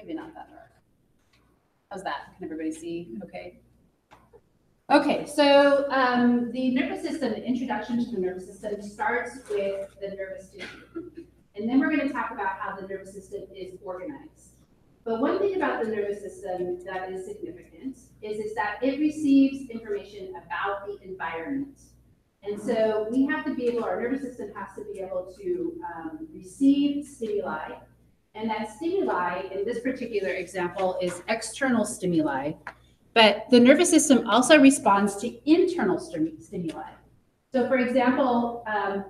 maybe not that dark. How's that? Can everybody see? Okay. Okay, so the nervous system, the introduction to the nervous system starts with the nervous tissue. And then we're going to talk about how the nervous system is organized. But one thing about the nervous system that is significant is that it receives information about the environment. And so we have to be able, our nervous system has to be able to receive stimuli. And that stimuli, in this particular example, is external stimuli. But the nervous system also responds to internal stimuli. So for example,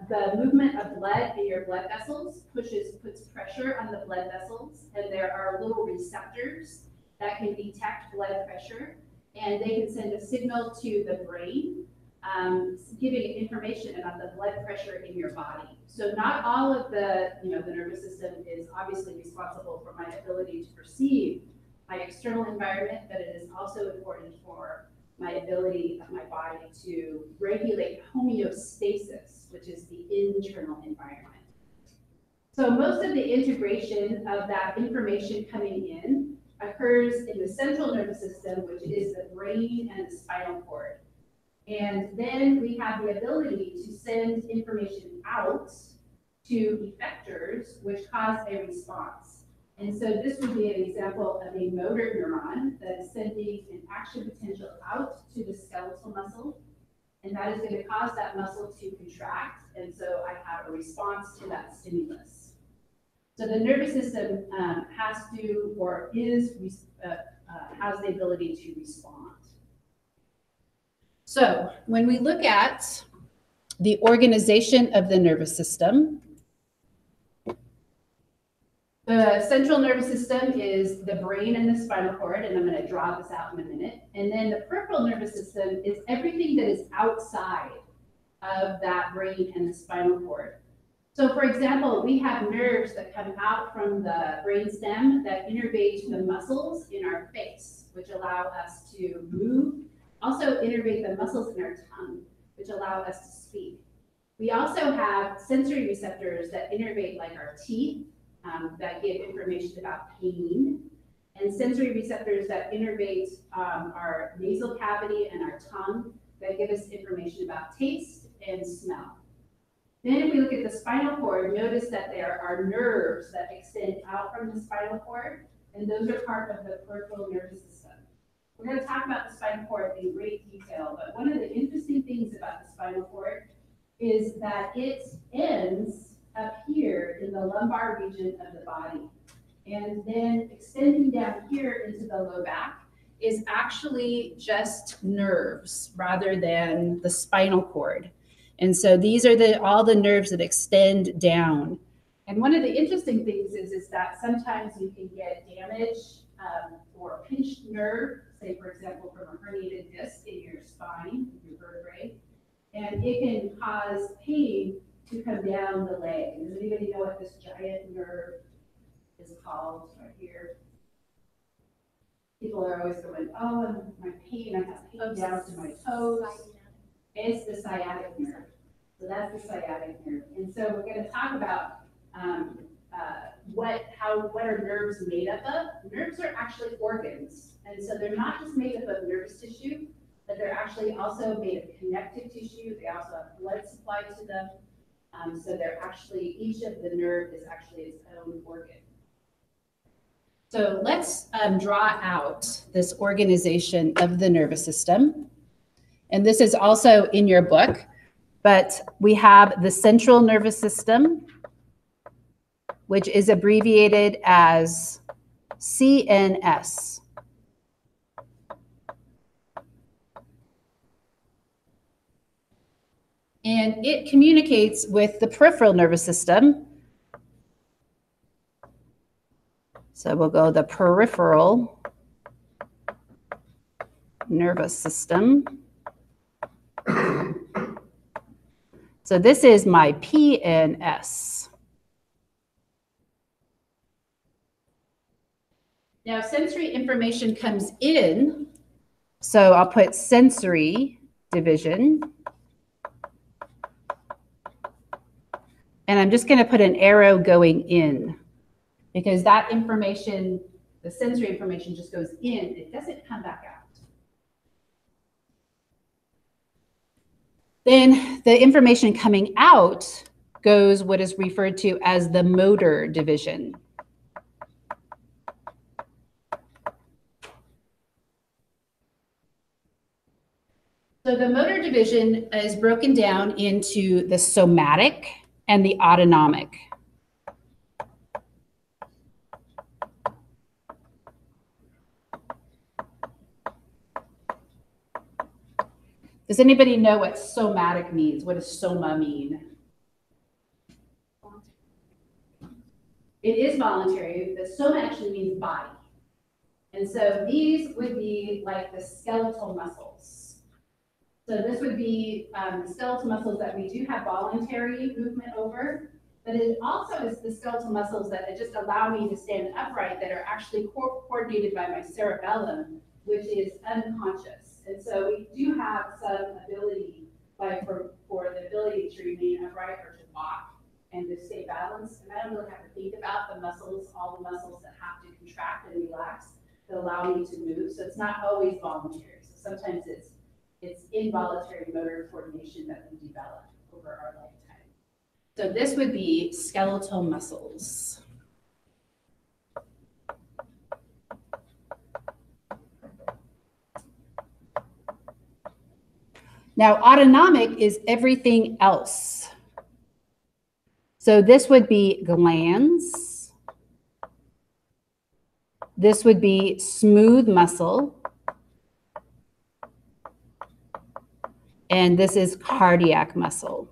the movement of blood in your blood vessels puts pressure on the blood vessels, and there are little receptors that can detect blood pressure, and they can send a signal to the brain, giving information about the blood pressure in your body. So not all of the nervous system is obviously responsible for my ability to perceive my external environment, but it is also important for my ability of my body to regulate homeostasis, which is the internal environment. So most of the integration of that information coming in occurs in the central nervous system, which is the brain and the spinal cord. And then we have the ability to send information out to effectors, which cause a response. And so this would be an example of a motor neuron that is sending an action potential out to the skeletal muscle. And that is going to cause that muscle to contract. And so I have a response to that stimulus. So the nervous system has to, or is, has the ability to respond. So when we look at the organization of the nervous system, the central nervous system is the brain and the spinal cord, and I'm going to draw this out in a minute. And then the peripheral nervous system is everything that is outside of that brain and the spinal cord. So for example, we have nerves that come out from the brainstem that innervate the muscles in our face, which allow us to move. Also innervate the muscles in our tongue, which allow us to speak. We also have sensory receptors that innervate like our teeth, that give information about pain, and sensory receptors that innervate our nasal cavity and our tongue that give us information about taste and smell. Then if we look at the spinal cord, notice that there are nerves that extend out from the spinal cord, and those are part of the peripheral nervous system. We're going to talk about the spinal cord in great detail, but one of the interesting things about the spinal cord is that it ends up here in the lumbar region of the body. And then extending down here into the low back is actually just nerves rather than the spinal cord. And so these are all the nerves that extend down. And one of the interesting things is that sometimes you can get damage or a pinched nerve, say for example from a herniated disc in your spine, your vertebrae, and it can cause pain to come down the leg. Does anybody know what this giant nerve is called right here? People are always going, oh, my pain, I have pain down to my toes. It's the sciatic nerve. So that's the sciatic nerve. And so we're going to talk about what are nerves made up of. Nerves are actually organs. And so they're not just made up of nervous tissue, but they're actually also made of connective tissue. They also have blood supply to them. So they're actually, each of the nerve is actually its own organ. So let's draw out this organization of the nervous system. And this is also in your book, but we have the central nervous system, which is abbreviated as CNS. And it communicates with the peripheral nervous system. So we'll go the peripheral nervous system. So this is my PNS. Now sensory information comes in, so I'll put sensory division. And I'm just going to put an arrow going in because that information, The sensory information just goes in, it doesn't come back out. Then the information coming out goes what is referred to as the motor division. So the motor division is broken down into the somatic and the autonomic. Does anybody know what somatic means? What does soma mean? It is voluntary, but soma actually means body. And so these would be like the skeletal muscles. So this would be the skeletal muscles that we do have voluntary movement over, but it also is the skeletal muscles that just allow me to stand upright that are actually coordinated by my cerebellum, which is unconscious. And so we do have some ability, like for the ability to remain upright or to walk and to stay balanced. And I don't really have to think about the muscles, all the muscles that have to contract and relax that allow me to move. So it's not always voluntary. So sometimes it's involuntary motor coordination that we develop over our lifetime. So this would be skeletal muscles. Now, autonomic is everything else. So this would be glands. This would be smooth muscle. And this is cardiac muscle.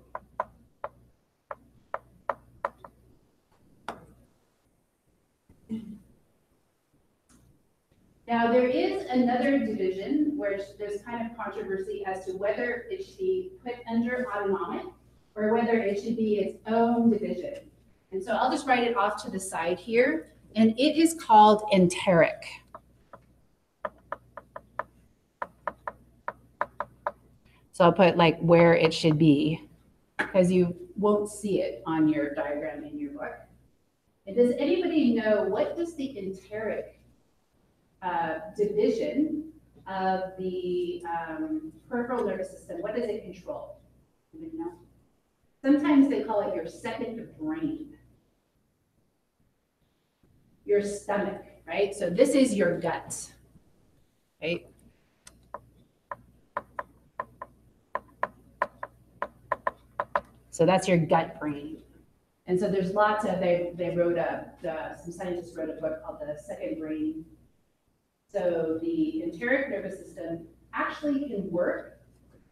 Now, there is another division where there's kind of controversy as to whether it should be put under autonomic or whether it should be its own division. And so I'll just write it off to the side here, and it is called enteric. So I'll put like where it should be, because you won't see it on your diagram in your book. And does anybody know what does the enteric division of the peripheral nervous system, what does it control? Anybody know? Sometimes they call it your second brain. Your stomach, right? So this is your gut, right? So that's your gut brain. And so there's lots of, they wrote some scientists wrote a book called The Second Brain. So the enteric nervous system actually can work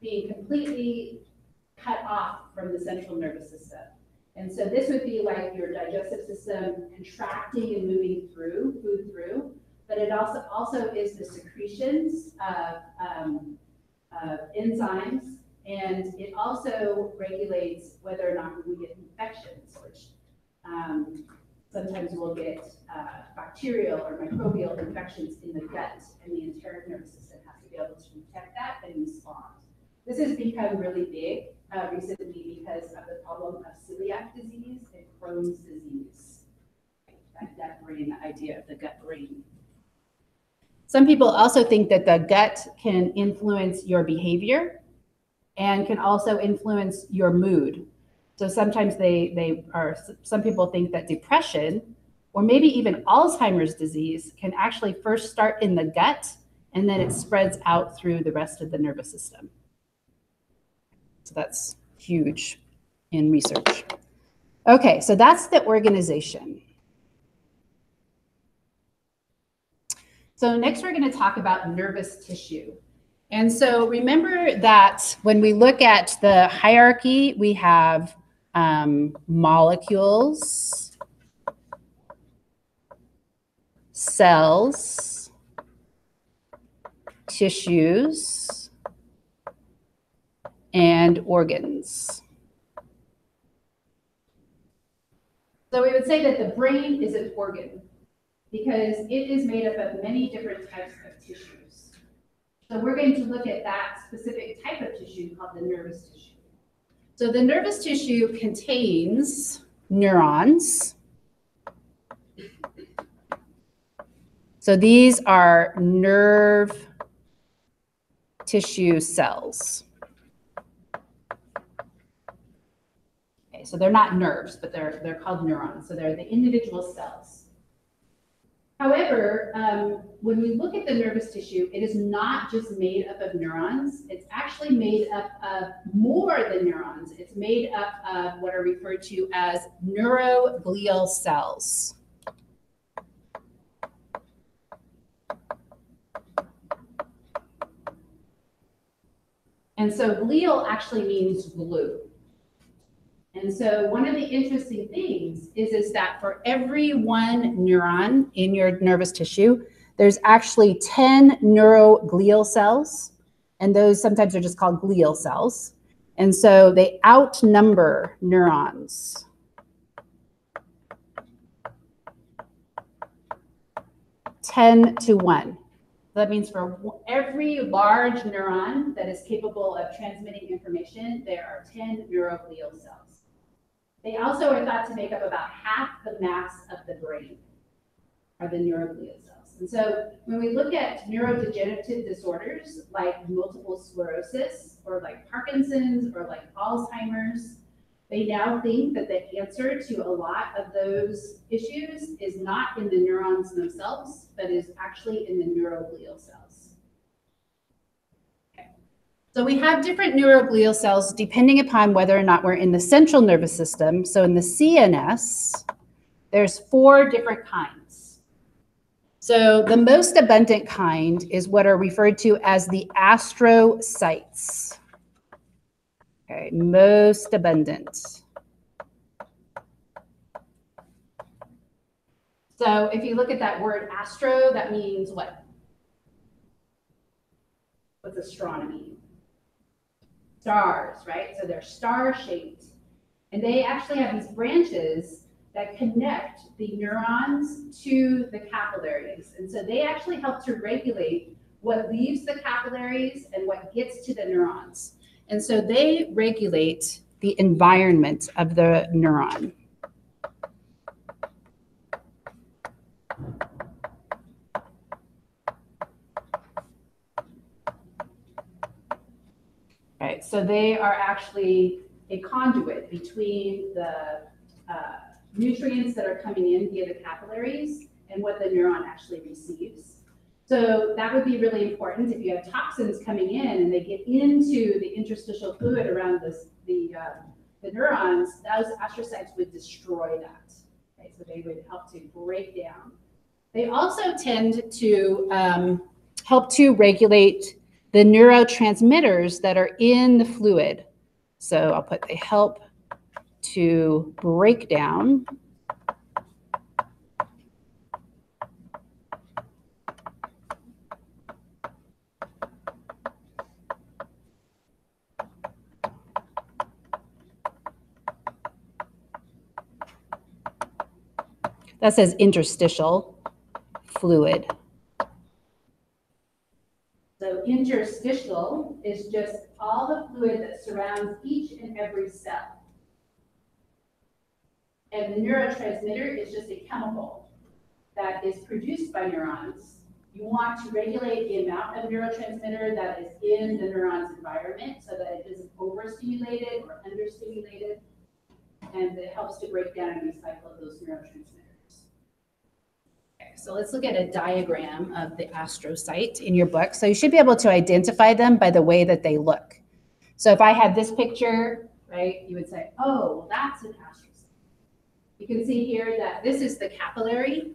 being completely cut off from the central nervous system. And so this would be like your digestive system contracting and moving through, food through, but it also is the secretions of enzymes, and it also regulates whether or not we get infections, which sometimes we'll get bacterial or microbial infections in the gut, and the enteric nervous system has to be able to detect that and respond. This has become really big recently because of the problem of celiac disease and Crohn's disease. That gut brain, the idea of the gut brain. Some people also think that the gut can influence your behavior and can also influence your mood. So sometimes some people think that depression or maybe even Alzheimer's disease can actually first start in the gut and then it spreads out through the rest of the nervous system. So that's huge in research. Okay, so that's the organization. So next we're going to talk about nervous tissue. And so remember that when we look at the hierarchy, we have molecules, cells, tissues, and organs. So we would say that the brain is an organ because it is made up of many different types of tissues. So we're going to look at that specific type of tissue called the nervous tissue. So the nervous tissue contains neurons, So these are nerve tissue cells. Okay, so they're not nerves, but they're called neurons. So they're the individual cells. However, when we look at the nervous tissue, it is not just made up of neurons. It's actually made up of more than neurons. It's made up of what are referred to as neuroglial cells. And so glial actually means glue. And so one of the interesting things is that for every one neuron in your nervous tissue, there's actually 10 neuroglial cells, and those sometimes are just called glial cells. And so they outnumber neurons. Ten to 1. That means for every large neuron that is capable of transmitting information, there are 10 neuroglial cells. They also are thought to make up about half the mass of the brain, are the neuroglial cells. And so when we look at neurodegenerative disorders like multiple sclerosis or like Parkinson's or like Alzheimer's, they now think that the answer to a lot of those issues is not in the neurons themselves, but is actually in the neuroglial cells. Okay. So we have different neuroglial cells depending upon whether or not we're in the central nervous system. So in the CNS, there's 4 different kinds. So the most abundant kind is what are referred to as the astrocytes. Okay, most abundant. So if you look at that word astro, that means what? What's astronomy? Stars, right? So they're star-shaped. And they actually have these branches that connect the neurons to the capillaries. And so they actually help to regulate what leaves the capillaries and what gets to the neurons. And so they regulate the environment of the neuron. Right, so they are actually a conduit between the nutrients that are coming in via the capillaries and what the neuron actually receives. So that would be really important if you have toxins coming in and they get into the interstitial fluid around the neurons, those astrocytes would destroy that. Okay, so they would help to break down. They also tend to help to regulate the neurotransmitters that are in the fluid. So I'll put they help to break down that says interstitial fluid. So interstitial is just all the fluid that surrounds each and every cell. And the neurotransmitter is just a chemical that is produced by neurons. You want to regulate the amount of neurotransmitter that is in the neuron's environment so that it isn't overstimulated or understimulated, and it helps to break down and recycle those neurotransmitters. Okay, so let's look at a diagram of the astrocyte in your book. So you should be able to identify them by the way that they look. So if I had this picture, right, you would say, oh, well, that's an astrocyte. You can see here that this is the capillary.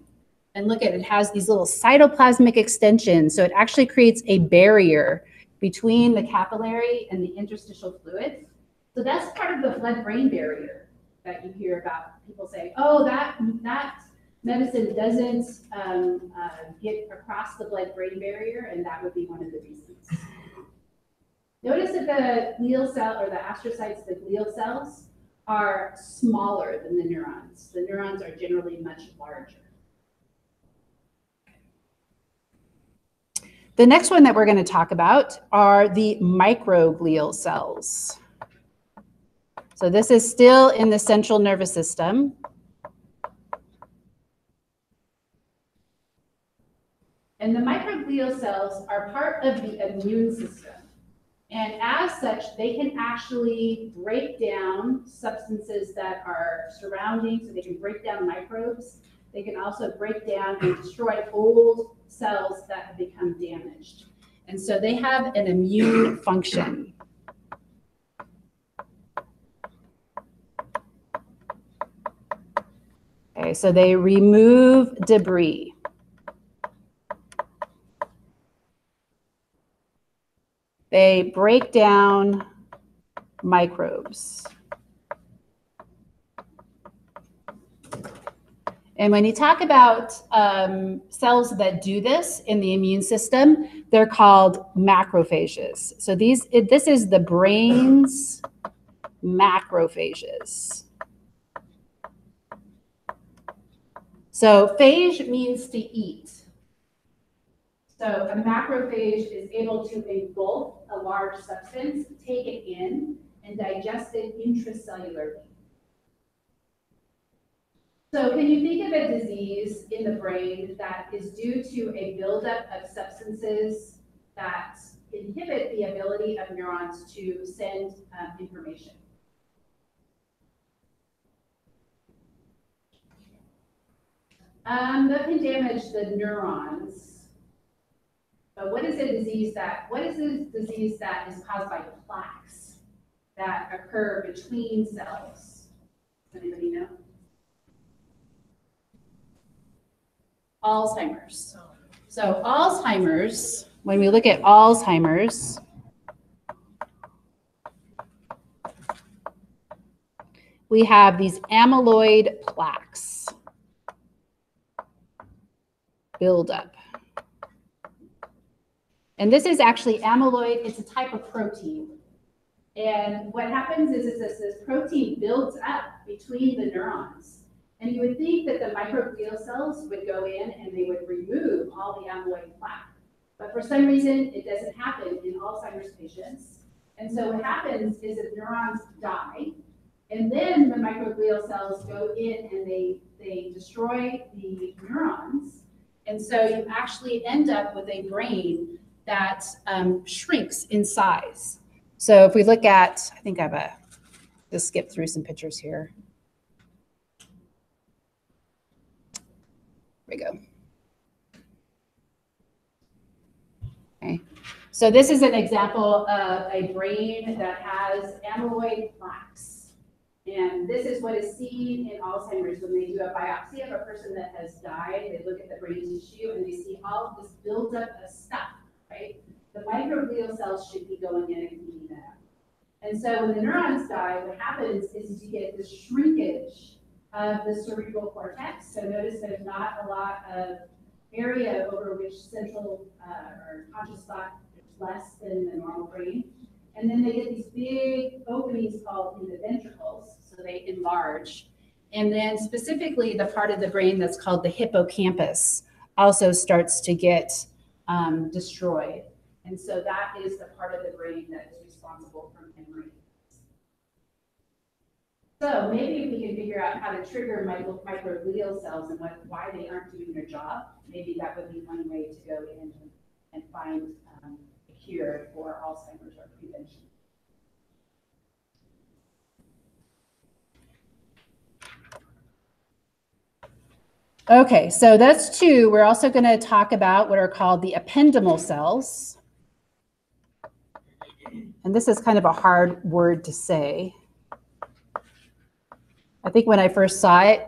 And look at it, has these little cytoplasmic extensions. So it actually creates a barrier between the capillary and the interstitial fluid. So that's part of the blood-brain barrier that you hear about. People say, oh, that medicine doesn't get across the blood-brain barrier, and that would be one of the reasons. Notice that the glial cell, or the astrocytes, the glial cells, are smaller than the neurons. The neurons are generally much larger. The next one that we're going to talk about are the microglial cells. So this is still in the central nervous system. And the microglial cells are part of the immune system. And as such, they can actually break down substances that are surrounding, so they can break down microbes. They can also break down and destroy old cells that have become damaged. And so they have an immune function. Okay, so they remove debris. They break down microbes. And when you talk about cells that do this in the immune system, they're called macrophages. So this is the brain's macrophages. So phage means to eat. So a macrophage is able to engulf a large substance, take it in, and digest it intracellularly. So can you think of a disease in the brain that is due to a buildup of substances that inhibit the ability of neurons to send information? That can damage the neurons. But what is a disease that is caused by plaques that occur between cells? Does anybody know? Alzheimer's. So Alzheimer's, when we look at Alzheimer's, we have these amyloid plaques build up. And this is actually amyloid. It's a type of protein. And what happens is this protein builds up between the neurons. And you would think that the microglial cells would go in and they would remove all the amyloid plaque. But for some reason, it doesn't happen in Alzheimer's patients. And so what happens is that neurons die, and then the microglial cells go in and they destroy the neurons. And so you actually end up with a brain that shrinks in size. So if we look at, I think I have just skip through some pictures here. There we go. Okay. So this is an example of a brain that has amyloid plaques. And this is what is seen in Alzheimer's when they do a biopsy of a person that has died. They look at the brain tissue and they see all of this buildup of stuff, right? The microglial cells should be going in and cleaning that up. And so when the neurons die, what happens is you get this shrinkage of the cerebral cortex. So notice there's not a lot of area over which central or conscious thought is less than the normal brain. And then they get these big openings called in the ventricles, so they enlarge. And then specifically the part of the brain that's called the hippocampus also starts to get destroyed. And so that is the part of the brain that is responsible for memory. So maybe if we can figure out how to trigger microglial cells and why they aren't doing their job, maybe that would be one way to go in and find a cure for Alzheimer's or prevention. Okay, so that's two. We're also going to talk about what are called the ependymal cells. And this is kind of a hard word to say. I think when I first saw it,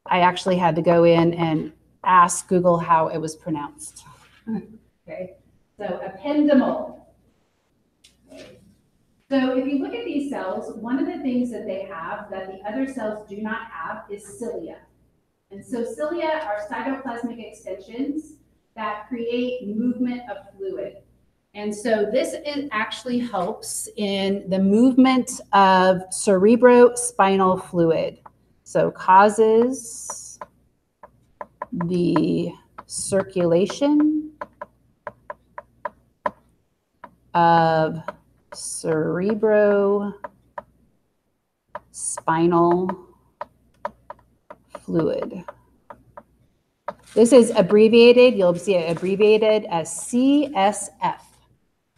I actually had to go in and ask Google how it was pronounced. Okay, so ependymal. Okay. So if you look at these cells, one of the things that they have that the other cells do not have is cilia. And so cilia are cytoplasmic extensions that create movement of fluid. And so this actually helps in the movement of cerebrospinal fluid. So causes the circulation of cerebrospinal fluid. This is abbreviated, you'll see it abbreviated as CSF,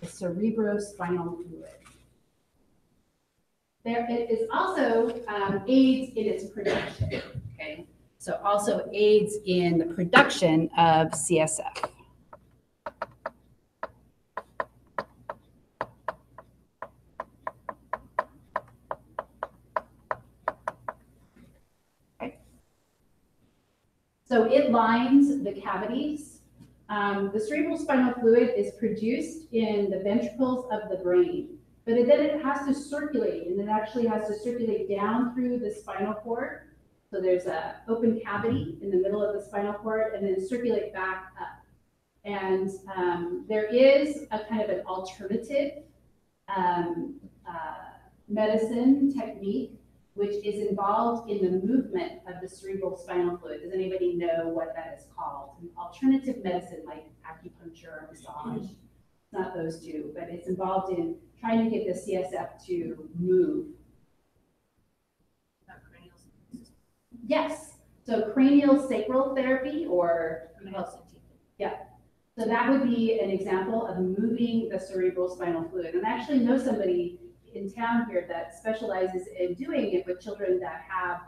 the cerebrospinal fluid. It is also aids in its production, okay? So also aids in the production of CSF. Okay. So it lines the cavities. The cerebrospinal fluid is produced in the ventricles of the brain. But then it has to circulate, and it actually has to circulate down through the spinal cord. So there's an open cavity in the middle of the spinal cord, and then circulate back up. And there is a kind of an alternative medicine technique, which is involved in the movement of the cerebral spinal fluid. Does anybody know what that is called? An alternative medicine like acupuncture or massage. It's not those two, but it's involved in trying to get the CSF to move. Yes. So cranial sacral therapy, or yeah. So that would be an example of moving the cerebral spinal fluid. And I actually know somebody in town here that specializes in doing it with children that have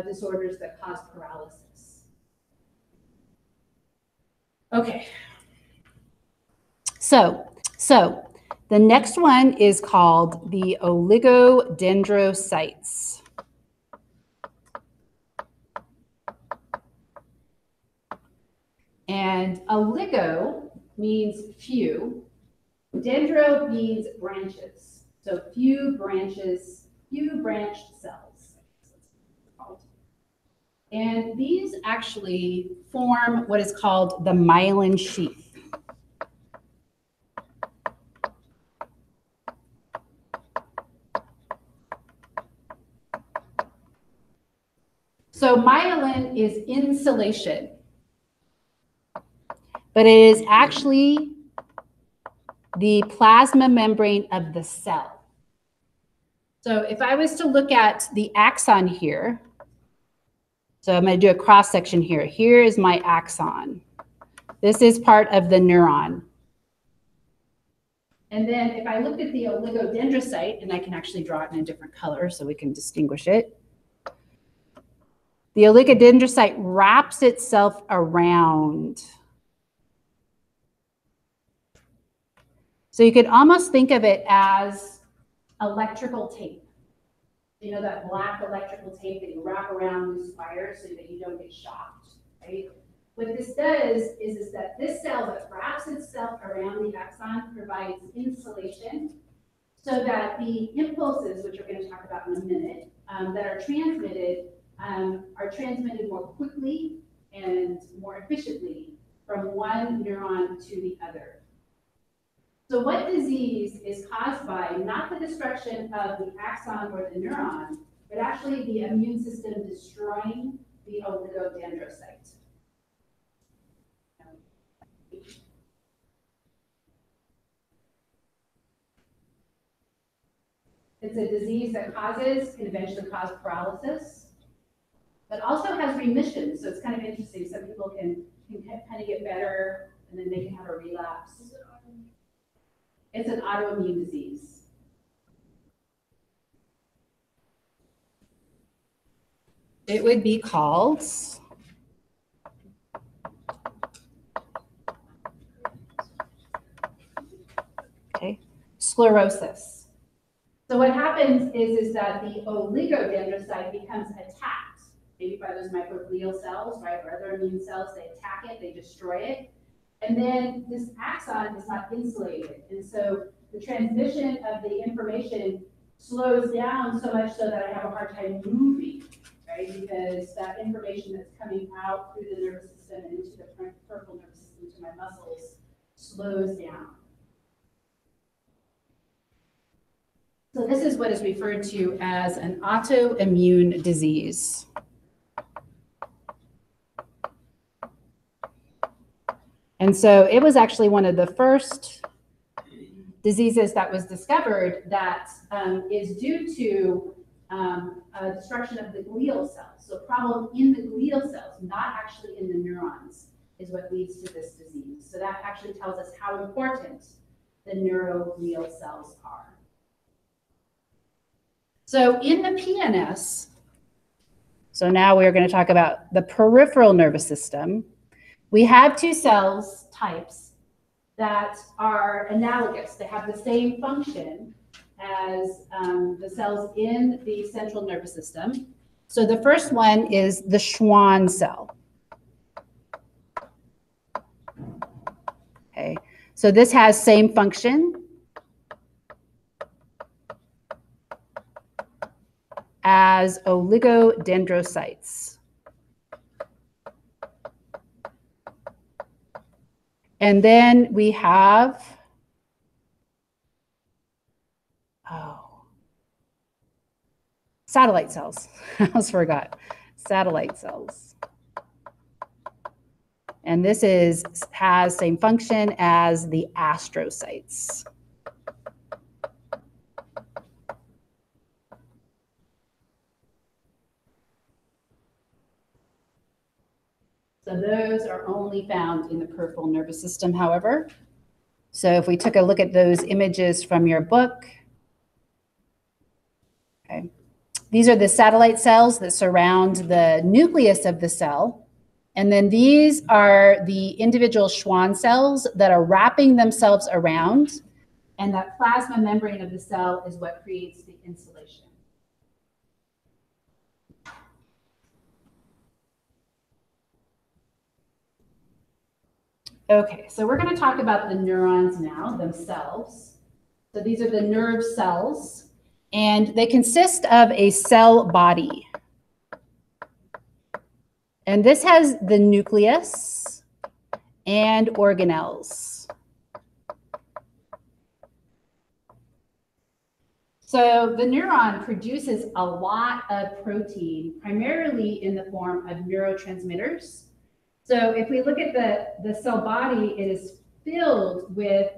disorders that cause paralysis. Okay. So the next one is called the oligodendrocytes. And oligo means few. Dendro means branches. So few branches, few branched cells. And these actually form what is called the myelin sheath. So myelin is insulation, but it is actually the plasma membrane of the cell. So if I was to look at the axon here, so I'm going to do a cross section here. Here is my axon. This is part of the neuron. And then if I look at the oligodendrocyte, and I can actually draw it in a different color so we can distinguish it. The oligodendrocyte wraps itself around. So you could almost think of it as electrical tape. You know, that black electrical tape that you wrap around loose wires so that you don't get shocked, right? What this does is that this cell that wraps itself around the axon provides insulation so that the impulses, which we're going to talk about in a minute, that are transmitted more quickly and more efficiently from one neuron to the other. So what disease is caused by not the destruction of the axon or the neuron, but actually the immune system destroying the oligodendrocyte? It's a disease that can eventually cause paralysis, but also has remission. So it's kind of interesting. Some people can kind of get better, and then they can have a relapse. It's an autoimmune disease. It would be called sclerosis. So what happens is that the oligodendrocyte becomes attacked, maybe by those microglial cells, right, or other immune cells. They attack it, they destroy it. And then this axon is not insulated. And so the transmission of the information slows down so much so that I have a hard time moving, right? Because that information that's coming out through the nervous system and into the peripheral nervous system, to my muscles, slows down. So this is what is referred to as an autoimmune disease. And so it was actually one of the first diseases that was discovered that is due to destruction of the glial cells. So problem in the glial cells, not actually in the neurons, is what leads to this disease. So that actually tells us how important the neuroglial cells are. So in the PNS, so now we're going to talk about the peripheral nervous system. We have two cells types that are analogous. They have the same function as the cells in the central nervous system. So the first one is the Schwann cell. Okay, so this has same function as oligodendrocytes. And then we have, satellite cells. I almost forgot. Satellite cells. And this has same function as the astrocytes. So those are only found in the peripheral nervous system, however. So if we took a look at those images from your book, okay, these are the satellite cells that surround the nucleus of the cell. And then these are the individual Schwann cells that are wrapping themselves around. And that plasma membrane of the cell is what creates the insulation. Okay, so we're going to talk about the neurons now themselves. So these are the nerve cells, and they consist of a cell body. And this has the nucleus and organelles. So the neuron produces a lot of protein, primarily in the form of neurotransmitters. So if we look at the cell body, it is filled with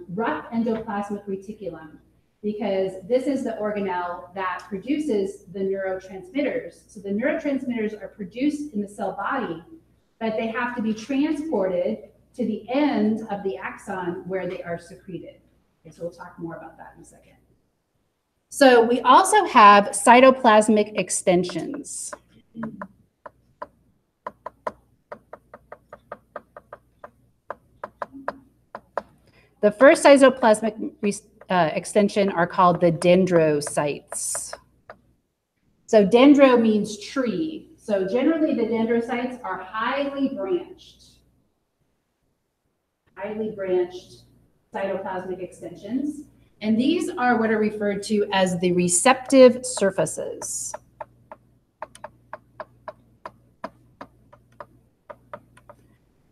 rough endoplasmic reticulum, because this is the organelle that produces the neurotransmitters. So the neurotransmitters are produced in the cell body, but they have to be transported to the end of the axon where they are secreted. Okay, so we'll talk more about that in a second. So we also have cytoplasmic extensions. The first cytoplasmic extension are called the dendrocytes. So dendro means tree. So generally the dendrocytes are highly branched cytoplasmic extensions. And these are what are referred to as the receptive surfaces.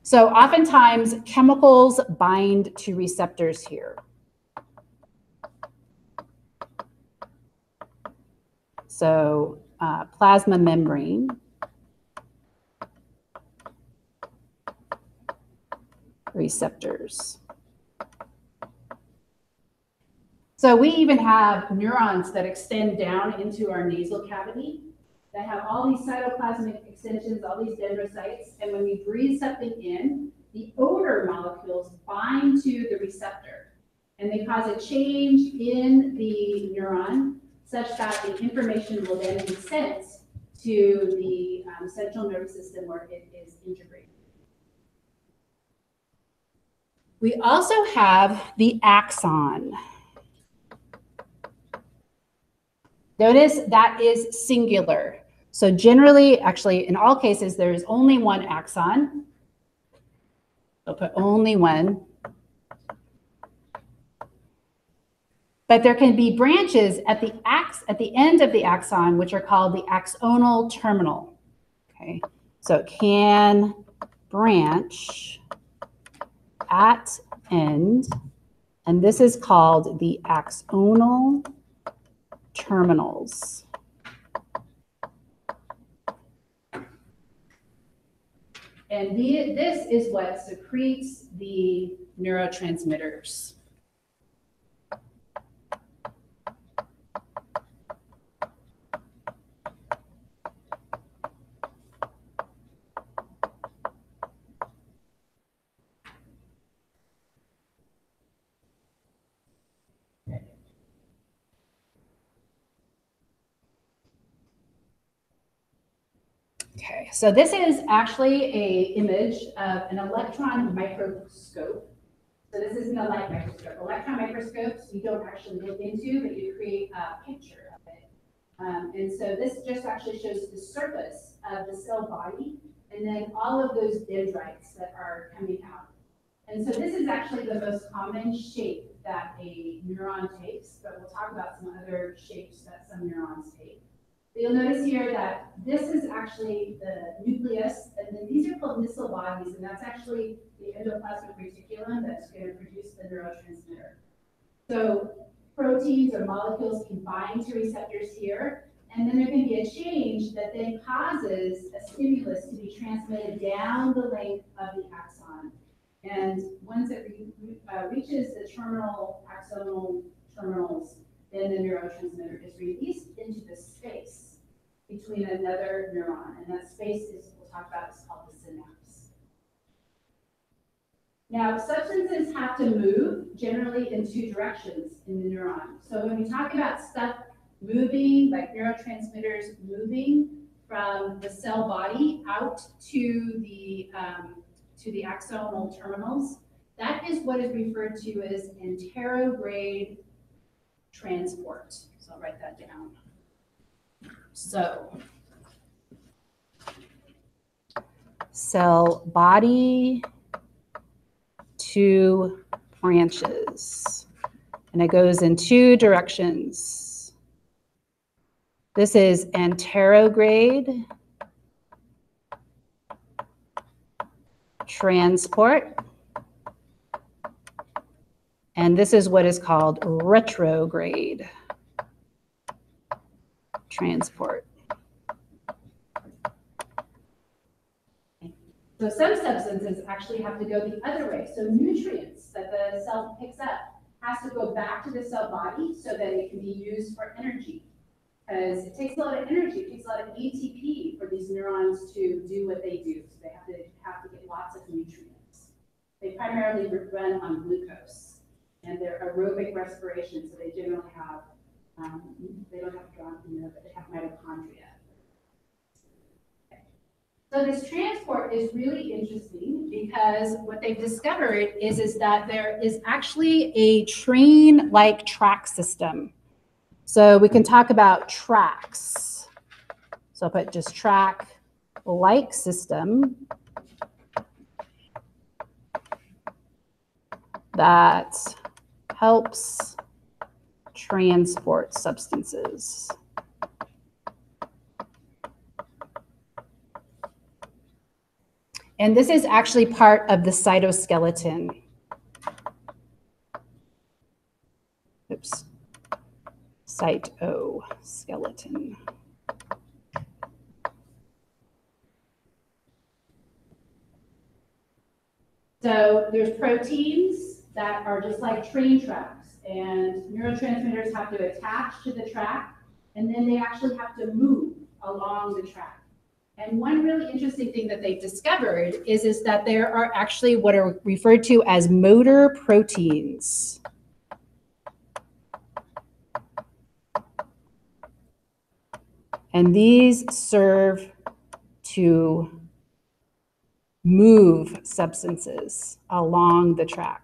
So oftentimes chemicals bind to receptors here. So plasma membrane, receptors. So we even have neurons that extend down into our nasal cavity that have all these cytoplasmic extensions, all these dendrocytes, and when we breathe something in, the odor molecules bind to the receptor, and they cause a change in the neuron such that the information will then be sent to the central nervous system where it is integrated. We also have the axon. Notice that is singular. So generally, actually, in all cases, there is only one axon. I'll put only one. But there can be branches at the end of the axon, which are called the axonal terminal. Okay, so it can branch at end, and this is called the axonal terminals. And this is what secretes the neurotransmitters. Okay, so this is actually an image of an electron microscope. So this isn't a light microscope. Electron microscopes you don't actually look into, but you create a picture of it. And so this just actually shows the surface of the cell body and then all of those dendrites that are coming out. And so this is actually the most common shape that a neuron takes, but we'll talk about some other shapes that some neurons take. But you'll notice here that this is actually the nucleus, and then these are called missile bodies, and that's actually the endoplasmic reticulum that's going to produce the neurotransmitter. So proteins or molecules can bind to receptors here, and then there can be a change that then causes a stimulus to be transmitted down the length of the axon. And once it reaches the terminal axonal terminals, then the neurotransmitter is released into the space between another neuron. And that space is, we'll talk about, is called the synapse. Now, substances have to move generally in two directions in the neuron. So when we talk about stuff moving, like neurotransmitters moving from the cell body out to the axonal terminals, that is what is referred to as anterograde transport. So I'll write that down. So cell body to branches, and it goes in two directions. This is anterograde transport, and this is what is called retrograde transport. So some substances actually have to go the other way. So nutrients that the cell picks up has to go back to the cell body so that it can be used for energy. Because it takes a lot of energy, it takes a lot of ATP for these neurons to do what they do. So they have to get lots of nutrients. They primarily run on glucose, and they're aerobic respiration, so they generally have, they don't have but they have mitochondria. So this transport is really interesting because what they've discovered is that there is actually a train-like track system. So we can talk about tracks. So I'll put just track-like system that helps transport substances. And this is actually part of the cytoskeleton. Oops. Cytoskeleton. So there's proteins that are just like train tracks, and neurotransmitters have to attach to the track, and then they actually have to move along the track. And one really interesting thing that they've discovered is that there are actually what are referred to as motor proteins. And these serve to move substances along the track.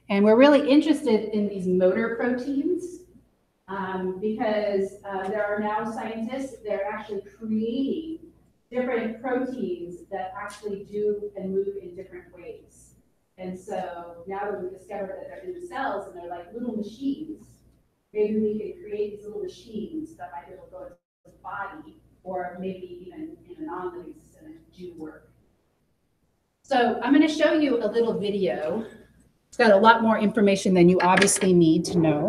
And we're really interested in these motor proteins because there are now scientists that are actually creating different proteins that actually do and move in different ways. And so now that we've discovered that they're in the cells and they're like little machines, maybe we could create these little machines that might be able to go into the body or maybe even in a non-living system and do work. So I'm going to show you a little video. It's got a lot more information than you obviously need to know,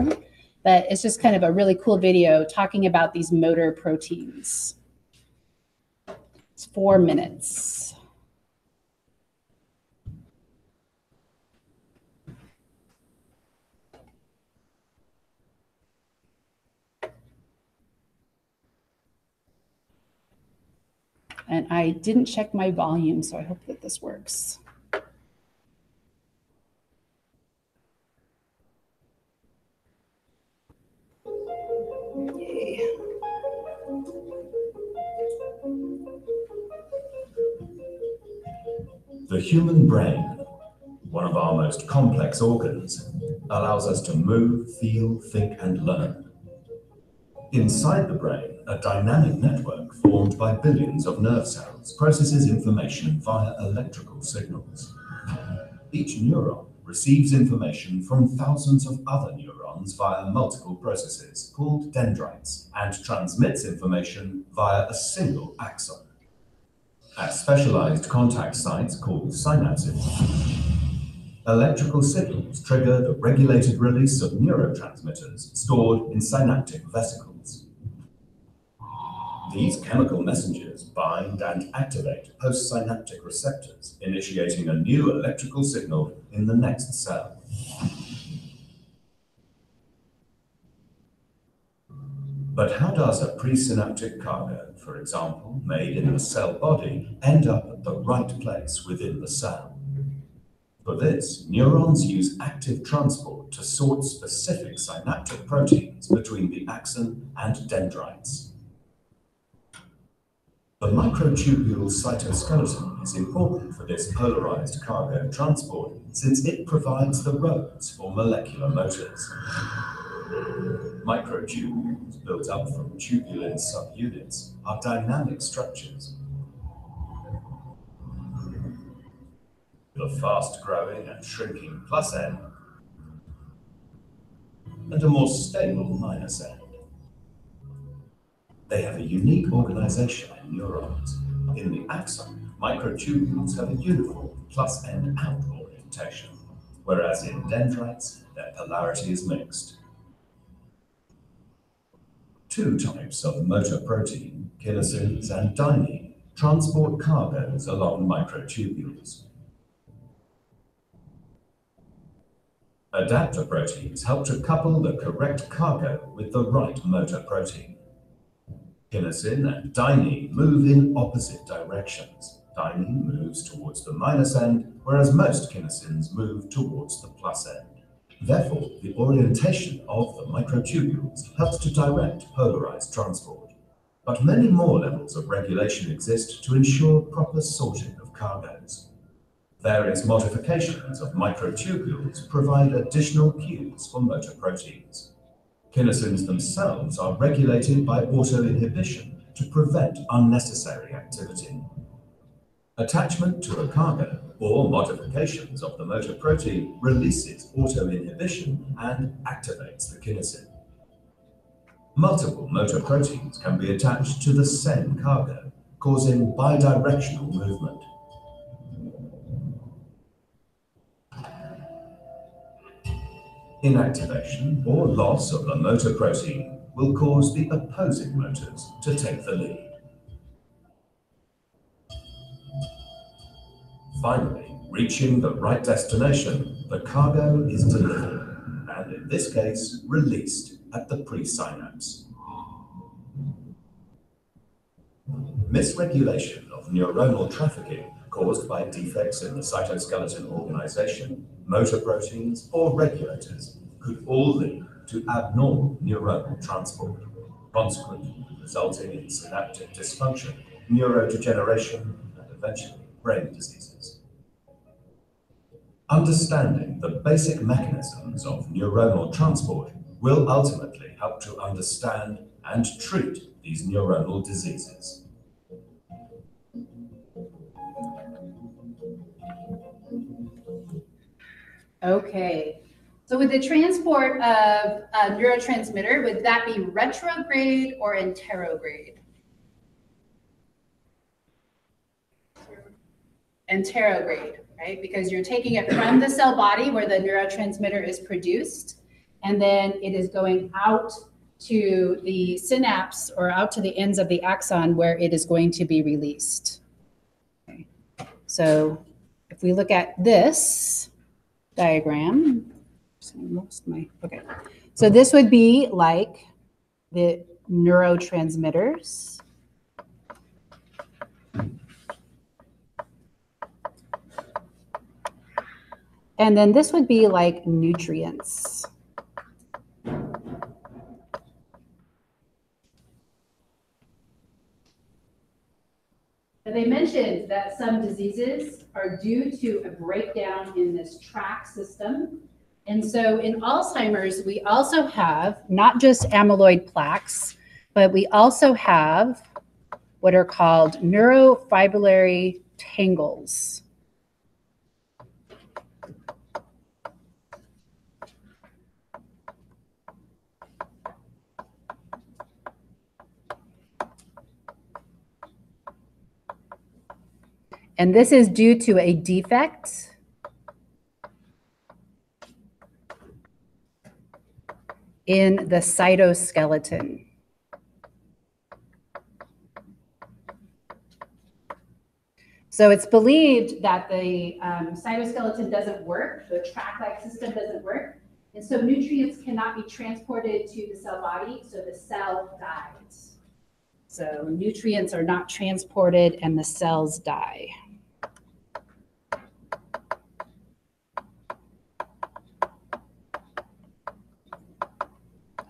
but it's just kind of a really cool video talking about these motor proteins. It's 4 minutes. And I didn't check my volume, so I hope that this works. The human brain, one of our most complex organs, allows us to move, feel, think, and learn. Inside the brain, a dynamic network formed by billions of nerve cells processes information via electrical signals. Each neuron receives information from thousands of other neurons via multiple processes called dendrites and transmits information via a single axon. At specialized contact sites called synapses, electrical signals trigger the regulated release of neurotransmitters stored in synaptic vesicles. These chemical messengers bind and activate postsynaptic receptors, initiating a new electrical signal in the next cell. But how does a presynaptic cargo, for example, made in the cell body, end up at the right place within the cell? For this, neurons use active transport to sort specific synaptic proteins between the axon and dendrites. The microtubule cytoskeleton is important for this polarized cargo transport since it provides the roads for molecular motors. Microtubules, built up from tubulin subunits, are dynamic structures. A fast-growing and shrinking plus end, and a more stable minus end. They have a unique organization in neurons. In the axon, microtubules have a uniform plus end out orientation, whereas in dendrites, their polarity is mixed. Two types of motor protein, kinesins and dynein, transport cargoes along microtubules. Adapter proteins help to couple the correct cargo with the right motor protein. Kinesin and dynein move in opposite directions. Dynein moves towards the minus end, whereas most kinesins move towards the plus end. Therefore, the orientation of the microtubules helps to direct polarized transport. But many more levels of regulation exist to ensure proper sorting of cargoes. Various modifications of microtubules provide additional cues for motor proteins. Kinesins themselves are regulated by autoinhibition to prevent unnecessary activity. Attachment to a cargo or modifications of the motor protein releases autoinhibition and activates the kinesin. Multiple motor proteins can be attached to the same cargo, causing bidirectional movement. Inactivation or loss of the motor protein will cause the opposing motors to take the lead. Finally, reaching the right destination, the cargo is delivered, and in this case, released at the presynapse. Misregulation of neuronal trafficking caused by defects in the cytoskeleton organization, motor proteins, or regulators could all lead to abnormal neuronal transport, consequently resulting in synaptic dysfunction, neurodegeneration, and eventually brain diseases. Understanding the basic mechanisms of neuronal transport will ultimately help to understand and treat these neuronal diseases. Okay, so with the transport of a neurotransmitter, would that be retrograde or anterograde? Anterograde, right? Because you're taking it from the cell body where the neurotransmitter is produced, and then it is going out to the synapse or out to the ends of the axon where it is going to be released. Okay. So if we look at this diagram, okay. So this would be like the neurotransmitters. And then this would be like nutrients. But they mentioned that some diseases are due to a breakdown in this track system. And so in Alzheimer's, we also have not just amyloid plaques, but we also have what are called neurofibrillary tangles. And this is due to a defect in the cytoskeleton. So it's believed that the cytoskeleton doesn't work, the track-like system doesn't work, and so nutrients cannot be transported to the cell body, so the cell dies. So nutrients are not transported and the cells die.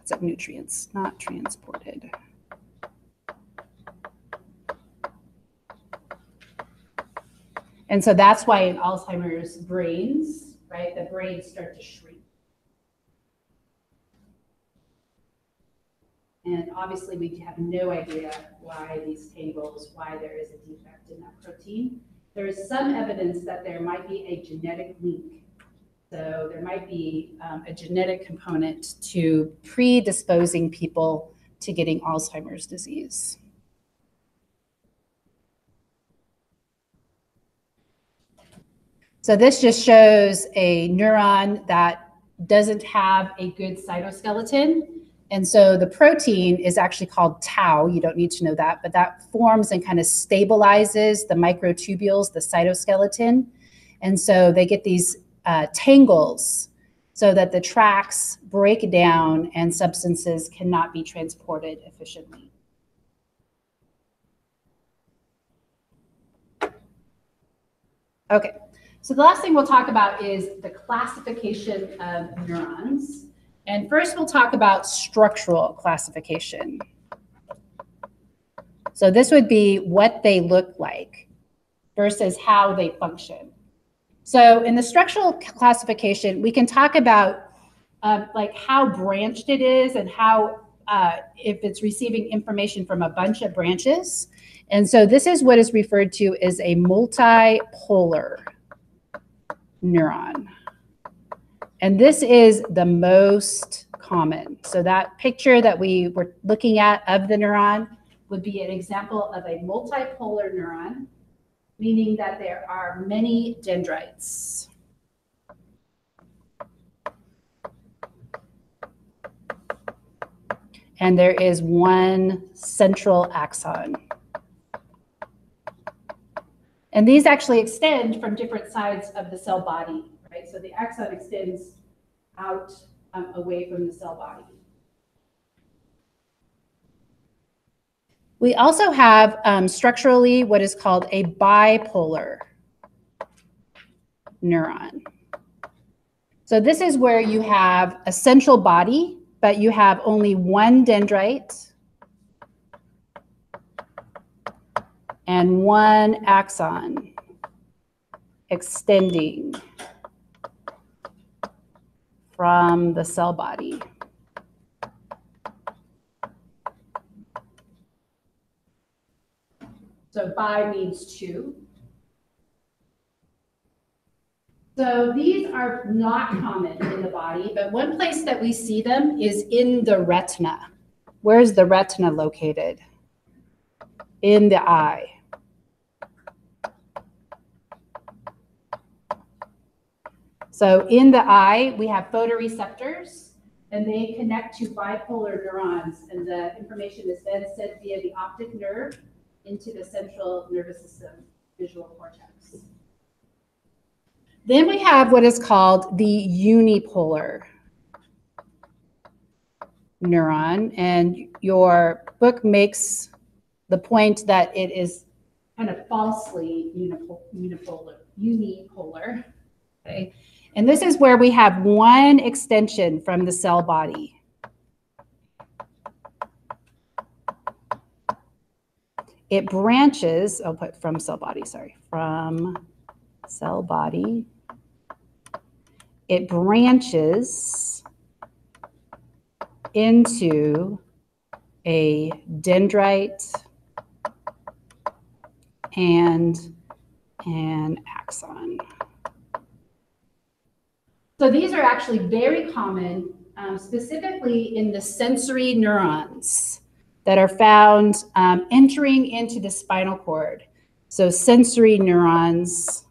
That's nutrients not transported. And so that's why in Alzheimer's brains, right, the brains start to shrink. And obviously we have no idea why these tangles, why there is a defect in that protein. There is some evidence that there might be a genetic link. So there might be a genetic component to predisposing people to getting Alzheimer's disease. So this just shows a neuron that doesn't have a good cytoskeleton. And so the protein is actually called tau. You don't need to know that, but that forms and kind of stabilizes the microtubules, the cytoskeleton. And so they get these tangles so that the tracks break down and substances cannot be transported efficiently. Okay, so the last thing we'll talk about is the classification of neurons. And first we'll talk about structural classification. So this would be what they look like versus how they function. So in the structural classification, we can talk about like how branched it is and how if it's receiving information from a bunch of branches. And so this is what is referred to as a multipolar neuron. And this is the most common. So that picture that we were looking at of the neuron would be an example of a multipolar neuron, meaning that there are many dendrites. And there is one central axon. And these actually extend from different sides of the cell body, right? So the axon extends out away from the cell body. We also have structurally what is called a bipolar neuron. So this is where you have a central body, but you have only one dendrite and one axon extending from the cell body. So bi means two. So these are not common in the body, but one place that we see them is in the retina. Where's the retina located? In the eye. So in the eye, we have photoreceptors, and they connect to bipolar neurons, and the information is then sent via the optic nerve into the central nervous system, visual cortex. Then we have what is called the unipolar neuron, and your book makes the point that it is kind of falsely unipolar. Okay? And this is where we have one extension from the cell body. it branches, I'll put from cell body, sorry, from cell body. It branches into a dendrite and an axon. So these are actually very common, specifically in the sensory neurons that are found entering into the spinal cord. So sensory neurons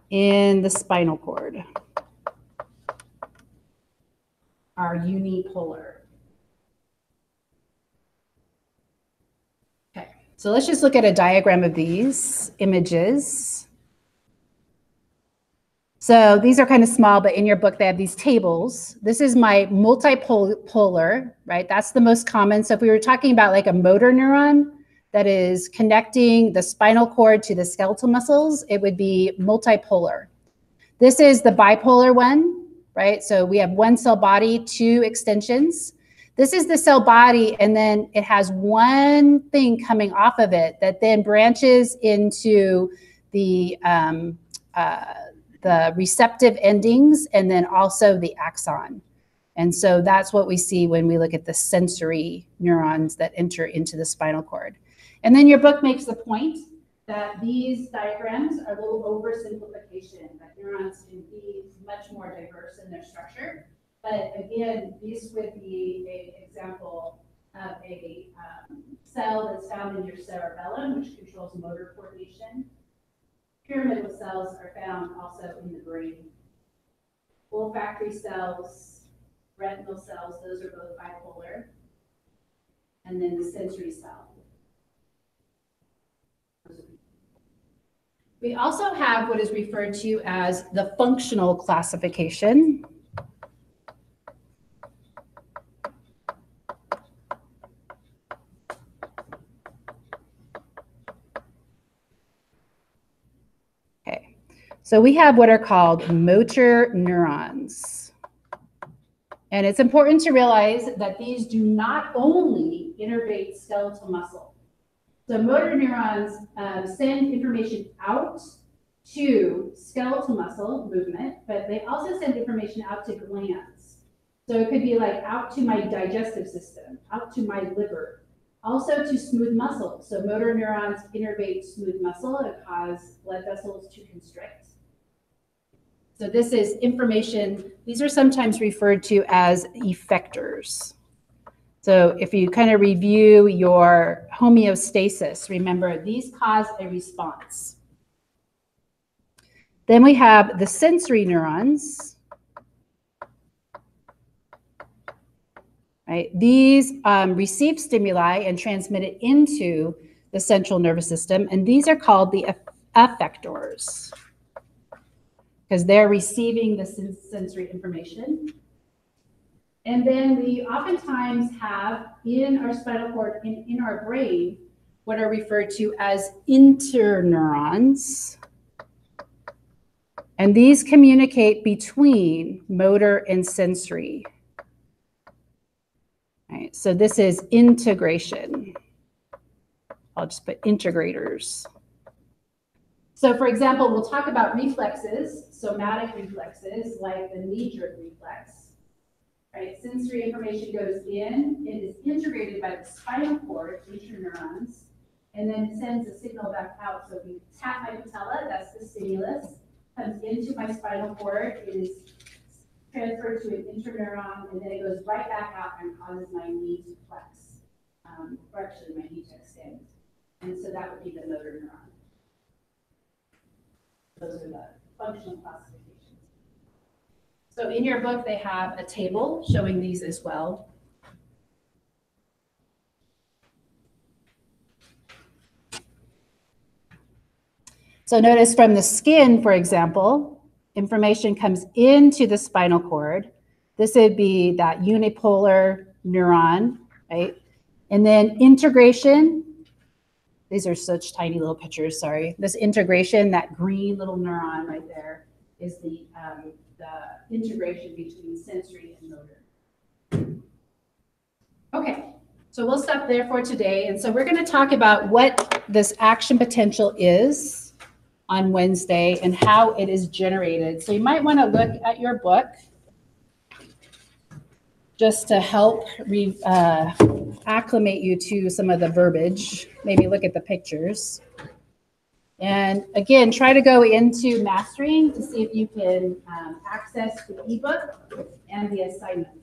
in the spinal cord are unipolar. Okay, so let's just look at a diagram of these images. So these are kind of small, but in your book they have these tables. This is my multipolar, right? That's the most common. So if we were talking about like a motor neuron that is connecting the spinal cord to the skeletal muscles, it would be multipolar. This is the bipolar one, right? So we have one cell body, two extensions. This is the cell body, and then it has one thing coming off of it that then branches into the receptive endings and then also the axon. And so that's what we see when we look at the sensory neurons that enter into the spinal cord. And then your book makes the point that these diagrams are a little oversimplification, that neurons can be much more diverse in their structure. But again, this would be an example of a cell that's found in your cerebellum, which controls motor coordination. Pyramidal cells are found also in the brain. Olfactory cells, retinal cells, those are both bipolar. And then the sensory cell. We also have what is referred to as the functional classification. Okay, so we have what are called motor neurons. And it's important to realize that these do not only innervate skeletal muscle. So motor neurons send information out to skeletal muscle movement, but they also send information out to glands. So it could be like out to my digestive system, out to my liver, also to smooth muscle. So motor neurons innervate smooth muscle and cause blood vessels to constrict. So this is information, these are sometimes referred to as effectors. So if you kind of review your homeostasis, remember these cause a response. Then we have the sensory neurons. Right? These receive stimuli and transmit it into the central nervous system, and these are called the effectors because they're receiving the sensory information. And then we oftentimes have in our spinal cord, in our brain, what are referred to as interneurons. And these communicate between motor and sensory. Right, so this is integration. I'll just put integrators. So for example, we'll talk about reflexes, somatic reflexes, like the knee-jerk reflex. Right, sensory information goes in, it is integrated by the spinal cord, interneurons, and then it sends a signal back out. So if you tap my patella, that's the stimulus, comes into my spinal cord, it is transferred to an interneuron, and then it goes right back out and causes my knee to flex, or actually my knee to extend. And so that would be the motor neuron. Those are the functional classifications. So in your book, they have a table showing these as well. So notice from the skin, for example, information comes into the spinal cord. This would be that unipolar neuron, right? And then integration, these are such tiny little pictures, sorry. This integration, that green little neuron right there is the integration between sensory and motor. Okay, so we'll stop there for today. And so we're going to talk about what this action potential is on Wednesday and how it is generated. So you might want to look at your book just to help acclimate you to some of the verbiage. Maybe look at the pictures. And again, try to go into mastering to see if you can access the ebook and the assignment.